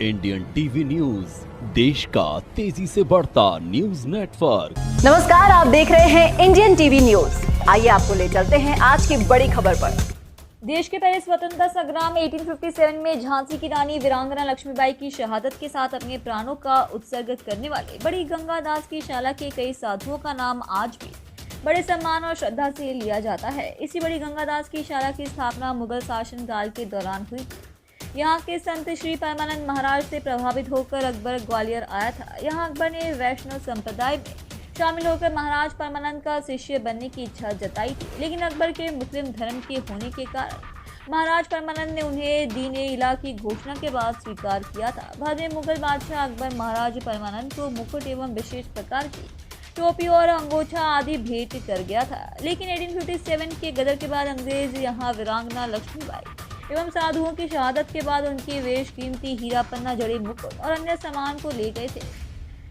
Indian TV news, देश का तेजी से बढ़ता न्यूज नेटवर्क। नमस्कार, आप देख रहे हैं इंडियन टीवी न्यूज। आइए आपको ले चलते हैं आज की बड़ी खबर पर। देश के पहले स्वतंत्रता संग्राम 1857 में झांसी की रानी वीरांगना लक्ष्मीबाई की शहादत के साथ अपने प्राणों का उत्सर्ग करने वाले बड़ी गंगादास की शाला के कई साधुओं का नाम आज भी बड़े सम्मान और श्रद्धा से लिया जाता है। इसी बड़ी गंगादास की शाला की स्थापना मुगल शासन काल के दौरान हुई थी। यहाँ के संत श्री परमानंद महाराज से प्रभावित होकर अकबर ग्वालियर आया था। यहाँ अकबर ने वैष्णव संप्रदाय में शामिल होकर महाराज परमानंद का शिष्य बनने की इच्छा जताई थी, लेकिन अकबर के मुस्लिम धर्म के होने के कारण महाराज परमानंद ने उन्हें दीन-ए इलाह की घोषणा के बाद स्वीकार किया था। बाद में मुगल बादशाह अकबर महाराज परमानंद को मुकुट एवं विशेष प्रकार की टोपी और अंगोछा आदि भेंट कर गया था, लेकिन 1857 के गदर के बाद अंग्रेज यहाँ वीरांगना लक्ष्मीबाई एवं साधुओं की शहादत के बाद उनके वेश, कीमती हीरा पन्ना जड़े मुकुट और अन्य सामान को ले गए थे।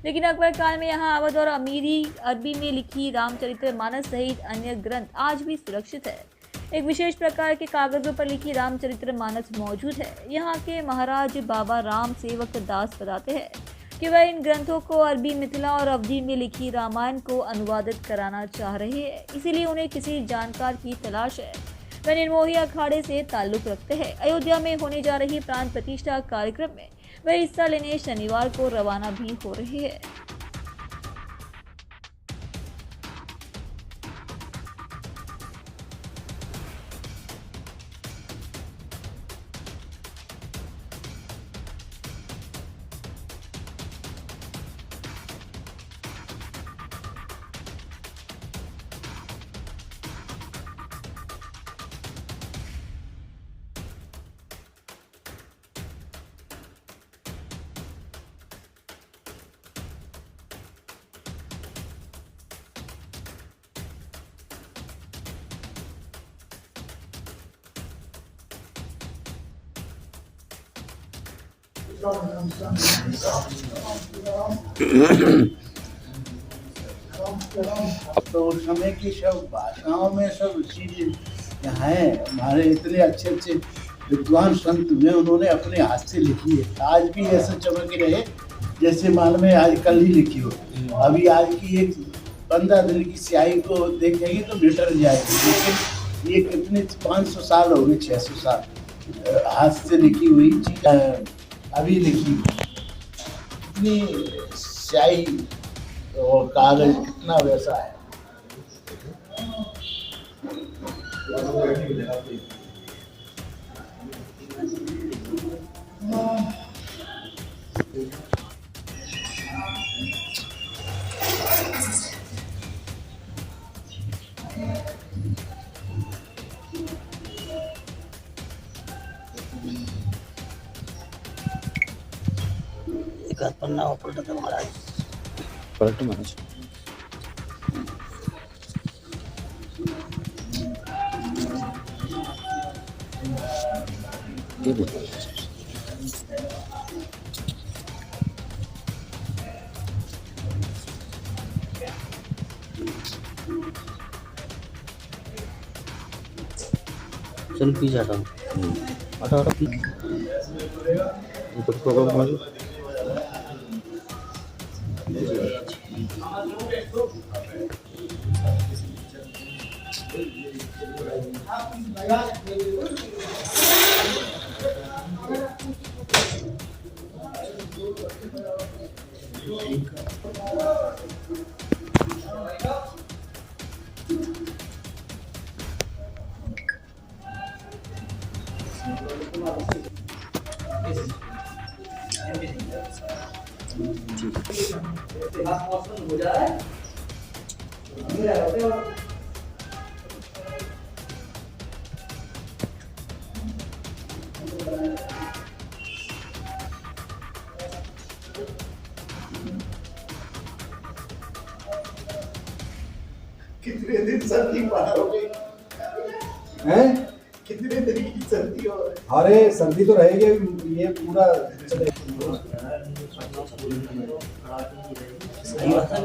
लेकिन अकबर काल में यहाँ अवध और अमीरी अरबी में लिखी रामचरितमानस सहित अन्य ग्रंथ आज भी सुरक्षित है। एक विशेष प्रकार के कागजों पर लिखी रामचरितमानस मौजूद है। यहाँ के महाराज बाबा राम सेवक दास बताते हैं कि वह इन ग्रंथों को अरबी, मिथिला और अवधी में लिखी रामायण को अनुवादित कराना चाह रहे हैं, इसीलिए उन्हें किसी जानकार की तलाश है। वह निर्मोही अखाड़े से ताल्लुक रखते हैं। अयोध्या में होने जा रही प्राण प्रतिष्ठा कार्यक्रम में वह हिस्सा लेने शनिवार को रवाना भी हो रहे हैं। अब तो उस समय की सब भाषाओं में सब चीजें हैं। हमारे इतने अच्छे अच्छे विद्वान संत हुए, उन्होंने अपने हाथ से लिखी है। आज भी ऐसे चमक रहे जैसे मान में आज कल ही लिखी हो। अभी आज की एक 15 दिन की स्याही को देखेंगे तो मिटर जाएगी, लेकिन ये कितने 500 साल हो गए, 600 साल हाथ से लिखी हुई चीज अभी लिखी। इतनी स्याही और कागज कितना वैसा है। एक हाथ पन्ना पलटा था महाराज, पलटो महाराज। चल पीछे हटाओ, हटाओ हटाओ पीछे। कितने दिन सर्दी बाहर हो गई हैं? कितने दिन की सर्दी हो रही। अरे सर्दी तो रहेगी, ये पूरा सही बात है।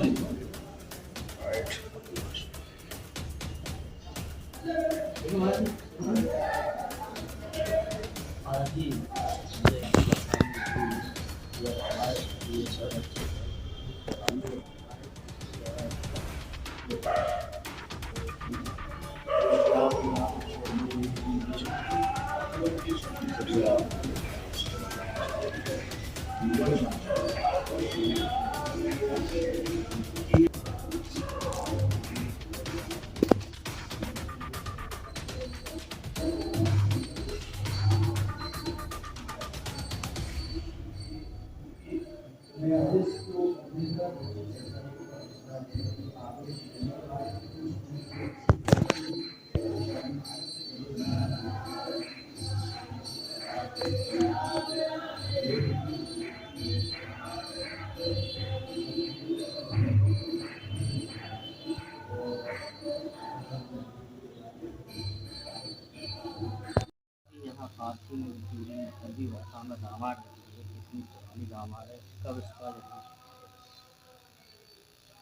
यहाँ काफी दूरी नदी भाषा में दामाद कितनी पुरानी दामाद है, कब इसका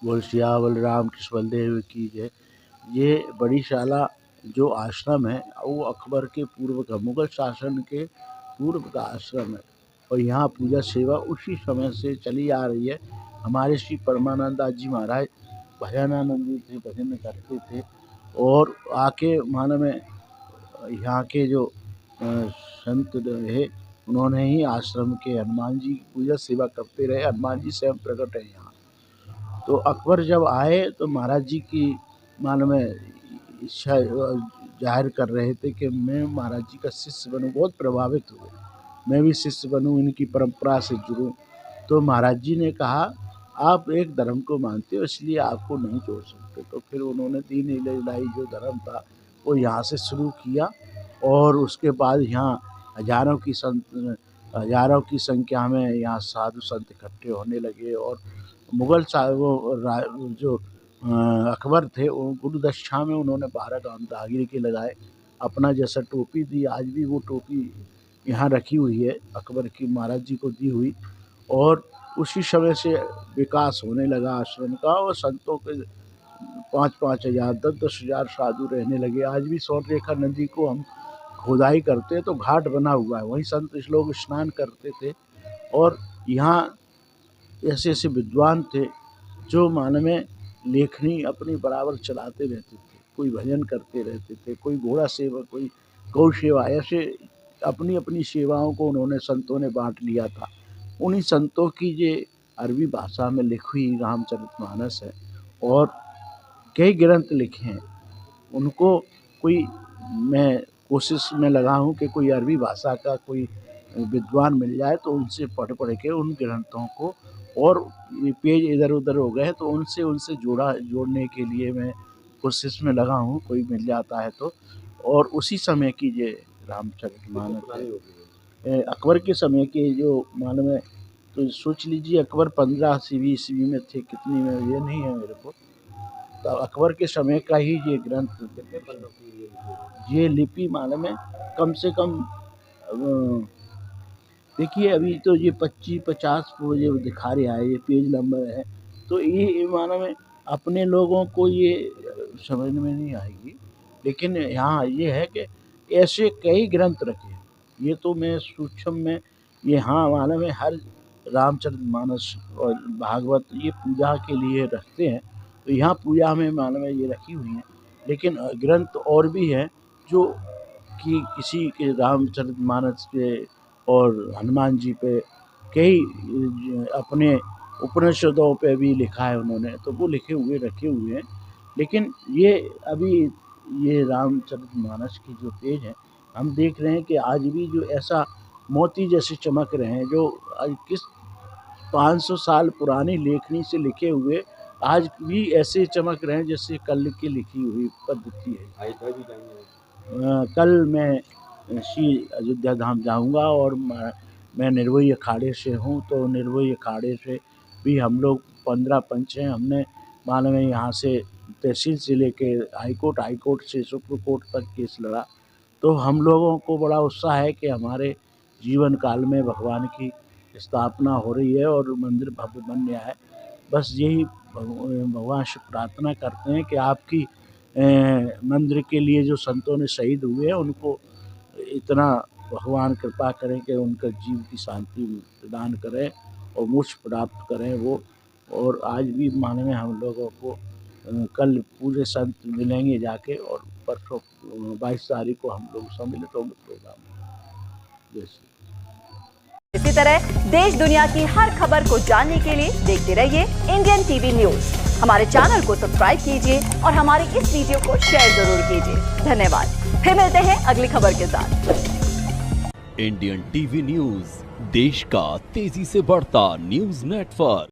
बोल सियावल राम कृष्ण बलदेव की जय। ये बड़ी शाला जो आश्रम है वो अकबर के पूर्व का मुगल शासन के पूर्व का आश्रम है और यहाँ पूजा सेवा उसी समय से चली आ रही है। हमारे श्री परमानंदा जी महाराज भजनानंद थे, भजन करते थे और आके मान में यहाँ के जो संत रहे उन्होंने ही आश्रम के हनुमान जी की पूजा सेवा करते रहे। हनुमान जी स्वयं प्रकट है यहाँ। तो अकबर जब आए तो महाराज जी की मान में इच्छा जाहिर कर रहे थे कि मैं महाराज जी का शिष्य बनूं। बहुत प्रभावित हुए, मैं भी शिष्य बनूं, इनकी परंपरा से जुड़ूं। तो महाराज जी ने कहा आप एक धर्म को मानते हो इसलिए आपको नहीं छोड़ सकते। तो फिर उन्होंने दीन इलाही जो धर्म था वो यहाँ से शुरू किया और उसके बाद यहाँ हजारों की संख्या में यहाँ साधु संत इकट्ठे होने लगे। और मुगल जो अकबर थे वो गुरुदक्षा में उन्होंने 12 दागिर के लगाए, अपना जैसा टोपी दी। आज भी वो टोपी यहाँ रखी हुई है, अकबर की महाराज जी को दी हुई। और उसी समय से विकास होने लगा आश्रम का और संतों के 5-5 हज़ार 10-10 हज़ार साधु रहने लगे। आज भी स्वर्णरेखा नदी को हम खुदाई करते हैं तो घाट बना हुआ है, वहीं संत लोग स्नान करते थे। और यहाँ ऐसे ऐसे विद्वान थे जो मान में लेखनी अपनी बराबर चलाते रहते थे। कोई भजन करते रहते थे, कोई घोड़ा सेवा, कोई गौ सेवा, ऐसे अपनी अपनी सेवाओं को उन्होंने संतों ने बांट लिया था। उन्हीं संतों की ये अरबी भाषा में लिखी हुई रामचरितमानस है और कई ग्रंथ लिखे हैं। उनको कोई मैं कोशिश में लगा हूँ कि कोई अरबी भाषा का कोई विद्वान मिल जाए तो उनसे पढ़ के उन ग्रंथों को, और ये पेज इधर उधर हो गए तो उनसे जोड़ने के लिए मैं कोशिश में लगा हूँ, कोई मिल जाता है तो। और उसी समय की ये रामचरितमानस अकबर के समय के जो मान में, तो सोच लीजिए अकबर 15 ईस्वी में थे, कितनी में ये नहीं है मेरे को। तो अकबर के समय का ही ये ग्रंथ, ये लिपि मान में कम से कम देखिए अभी तो ये 25-50 ये दिखा रहा है, ये पेज नंबर है। तो ये माना में अपने लोगों को ये समझ में नहीं आएगी, लेकिन यहाँ ये है कि ऐसे कई ग्रंथ रखे। ये तो मैं सूक्ष्म में ये हाँ माना में हर रामचरितमानस और भागवत ये पूजा के लिए रखते हैं। तो यहाँ पूजा में माना में ये रखी हुई हैं, लेकिन ग्रंथ और भी हैं जो कि किसी के रामचरितमानस पे और हनुमान जी पे कई अपने उपनिषदों पे भी लिखा है उन्होंने, तो वो लिखे हुए रखे हुए हैं। लेकिन ये अभी ये रामचरितमानस की जो पेज है हम देख रहे हैं कि आज भी जो ऐसा मोती जैसे चमक रहे हैं, जो किस 500 साल पुरानी लेखनी से लिखे हुए आज भी ऐसे चमक रहे हैं जैसे कल की लिखी हुई पद्धति है। कल मैं श्री अयोध्या धाम जाऊंगा और मैं निर्भय अखाड़े से हूं, तो निर्भय अखाड़े से भी हम लोग 15 पंच हैं। हमने मालूम है यहाँ से तहसील से लेके हाईकोर्ट से सुप्रीम कोर्ट तक केस लड़ा। तो हम लोगों को बड़ा उत्साह है कि हमारे जीवन काल में भगवान की स्थापना हो रही है और मंदिर भव्य बन गया है। बस यही भगवान से प्रार्थना करते हैं कि आपकी मंदिर के लिए जो संतों ने शहीद हुए हैं उनको इतना भगवान कृपा करें कि उनका जीव की शांति प्रदान करें और मोक्ष प्राप्त करें वो। और आज भी माने में हम लोगों को कल पूरे संत मिलेंगे जाके, और परसों 22 तारीख को हम लोग सम्मिलित होंगे प्रोग्राम में। जैसे इसी तरह देश दुनिया की हर खबर को जानने के लिए देखते रहिए इंडियन टीवी न्यूज। हमारे चैनल को सब्सक्राइब कीजिए और हमारी इस वीडियो को शेयर जरूर कीजिए। धन्यवाद। फिर मिलते हैं अगली खबर के साथ। इंडियन टीवी न्यूज, देश का तेजी से बढ़ता न्यूज नेटवर्क।